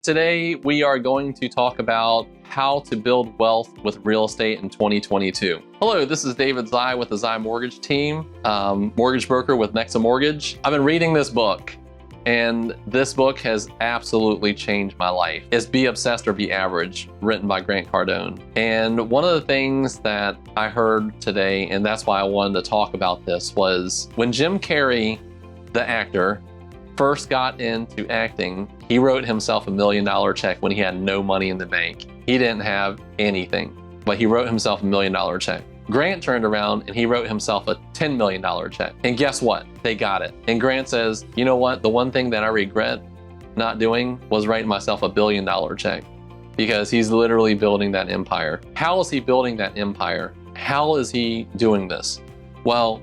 Today, we are going to talk about how to build wealth with real estate in 2022. Hello, this is David Xie with the Xie Mortgage Team, mortgage broker with Xie Mortgage. I've been reading this book, and this book has absolutely changed my life. It's Be Obsessed or Be Average, written by Grant Cardone. And one of the things that I heard today, and that's why I wanted to talk about this, was when Jim Carrey, the actor, first got into acting, he wrote himself $1 million check when he had no money in the bank. He didn't have anything, but he wrote himself $1 million check. Grant turned around and he wrote himself a $10 million check. And guess what? They got it. And Grant says, you know what? The one thing that I regret not doing was writing myself $1 billion check, because he's literally building that empire. How is he building that empire? How is he doing this? Well,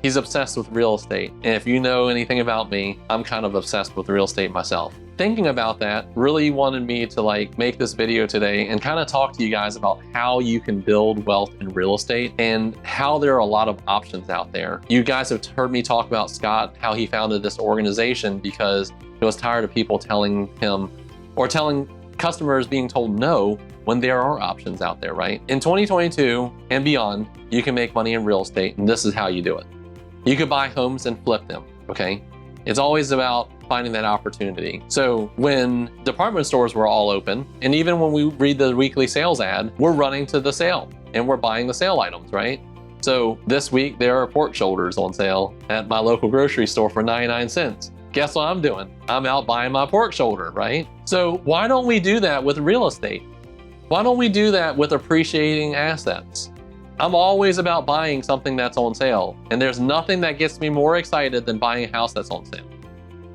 he's obsessed with real estate. And if you know anything about me, I'm kind of obsessed with real estate myself. Thinking about that really wanted me to make this video today and kind of talk to you guys about how you can build wealth in real estate and how there are a lot of options out there. You guys have heard me talk about Scott, how he founded this organization because he was tired of people telling him or telling customers being told no when there are options out there, right? In 2022 and beyond, you can make money in real estate, and this is how you do it. You could buy homes and flip them, okay? It's always about finding that opportunity. So when department stores were all open, and even when we read the weekly sales ad, we're running to the sale and we're buying the sale items, right? So this week there are pork shoulders on sale at my local grocery store for 99 cents. Guess what I'm doing? I'm out buying my pork shoulder, right? So why don't we do that with real estate? Why don't we do that with appreciating assets? I'm always about buying something that's on sale, and there's nothing that gets me more excited than buying a house that's on sale.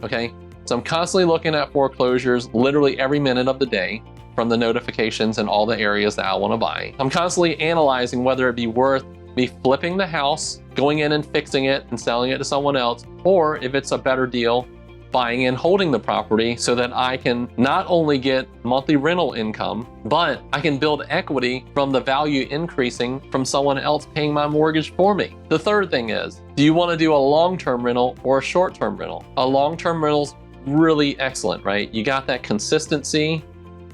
Okay, so I'm constantly looking at foreclosures literally every minute of the day from the notifications and all the areas that I want to buy. I'm constantly analyzing whether it'd be worth me flipping the house, going in and fixing it and selling it to someone else, or if it's a better deal, buying and holding the property so that I can not only get monthly rental income, but I can build equity from the value increasing from someone else paying my mortgage for me. The third thing is, do you want to do a long-term rental or a short-term rental? A long-term rental's really excellent, right? You got that consistency,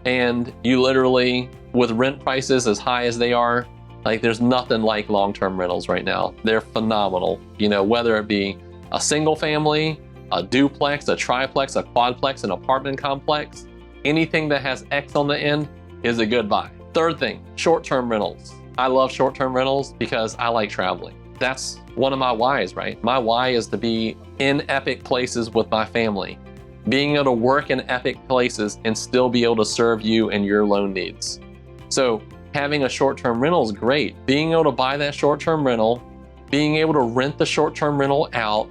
and you literally, with rent prices as high as they are, there's nothing like long-term rentals right now. They're phenomenal. You know, whether it be a single family, a duplex, a triplex, a quadplex, an apartment complex, anything that has X on the end is a good buy. Third thing, short-term rentals. I love short-term rentals because I like traveling. That's one of my whys, right? My why is to be in epic places with my family, being able to work in epic places and still be able to serve you and your loan needs. So having a short-term rental is great. Being able to buy that short-term rental, being able to rent the short-term rental out,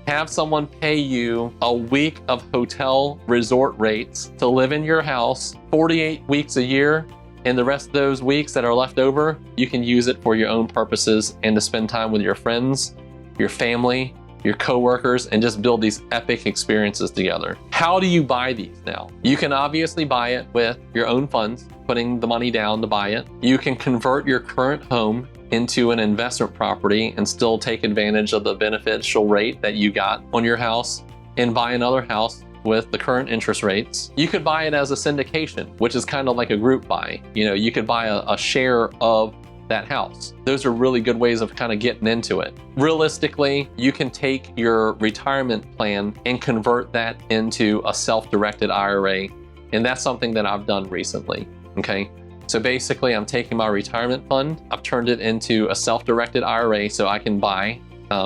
have someone pay you a week of hotel resort rates to live in your house 48 weeks a year, and the rest of those weeks that are left over, you can use it for your own purposes and to spend time with your friends, your family, your coworkers, and just build these epic experiences together. How do you buy these now? You can obviously buy it with your own funds, putting the money down to buy it. You can convert your current home into an investment property and still take advantage of the beneficial rate that you got on your house and buy another house with the current interest rates. You could buy it as a syndication, which is kind of like a group buy. You know, you could buy a share of that house. Those are really good ways of kind of getting into it. Realistically, you can take your retirement plan and convert that into a self-directed IRA, and that's something that I've done recently, okay? So basically, I'm taking my retirement fund, I've turned it into a self-directed IRA so I can buy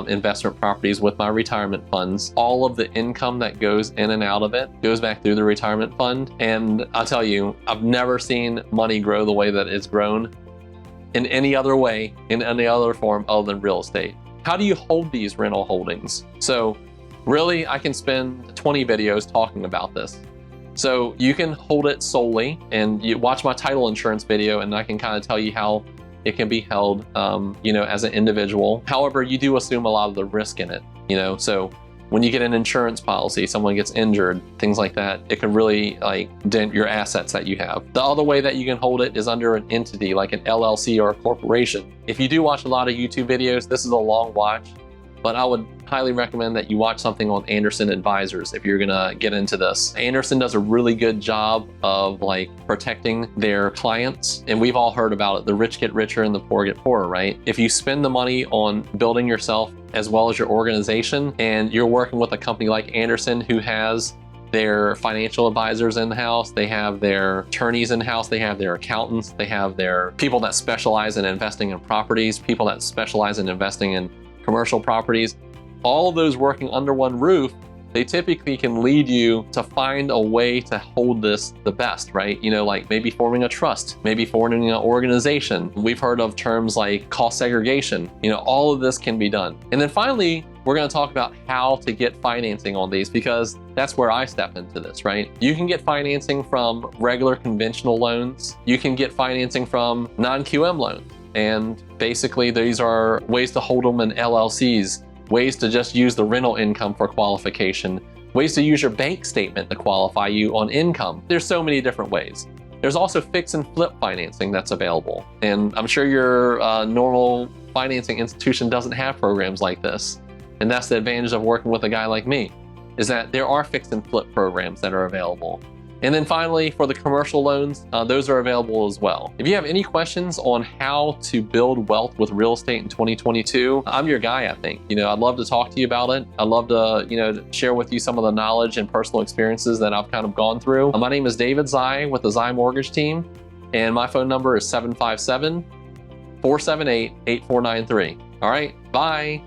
investment properties with my retirement funds. All of the income that goes in and out of it goes back through the retirement fund. And I'll tell you, I've never seen money grow the way that it's grown in any other way, in any other form other than real estate. How do you hold these rental holdings? So really, I can spend 20 videos talking about this. So you can hold it solely, and you watch my title insurance video and I can kind of tell you how it can be held, as an individual. However, you do assume a lot of the risk in it, so when you get an insurance policy, someone gets injured, things like that, it can really dent your assets that you have. The other way that you can hold it is under an entity like an LLC or a corporation. If you do watch a lot of YouTube videos, this is a long watch. but I would highly recommend that you watch something on Anderson Advisors if you're gonna get into this. Anderson does a really good job of like protecting their clients, and we've all heard about it. The rich get richer and the poor get poorer, right? If you spend the money on building yourself as well as your organization, and you're working with a company like Anderson who has their financial advisors in-house, they have their attorneys in-house, they have their accountants, they have their people that specialize in investing in properties, people that specialize in investing in commercial properties, all of those working under one roof, they typically can lead you to find a way to hold this the best, right? You know, like maybe forming a trust, maybe forming an organization. We've heard of terms like cost segregation. You know, all of this can be done. And then finally, we're going to talk about how to get financing on these, because that's where I step into this, right? You can get financing from regular conventional loans. You can get financing from non-QM loans. And basically these are ways to hold them in LLCs, ways to just use the rental income for qualification, ways to use your bank statement to qualify you on income. There's so many different ways. There's also fix and flip financing that's available. And I'm sure your normal financing institution doesn't have programs like this. And that's the advantage of working with a guy like me, is that there are fix and flip programs that are available. And then finally, for the commercial loans, those are available as well. If you have any questions on how to build wealth with real estate in 2022, I'm your guy, I think. You know, I'd love to talk to you about it. I'd love to, you know, share with you some of the knowledge and personal experiences that I've kind of gone through. My name is David Xie with the Xie Mortgage Team, and my phone number is 757-478-8493. All right, bye.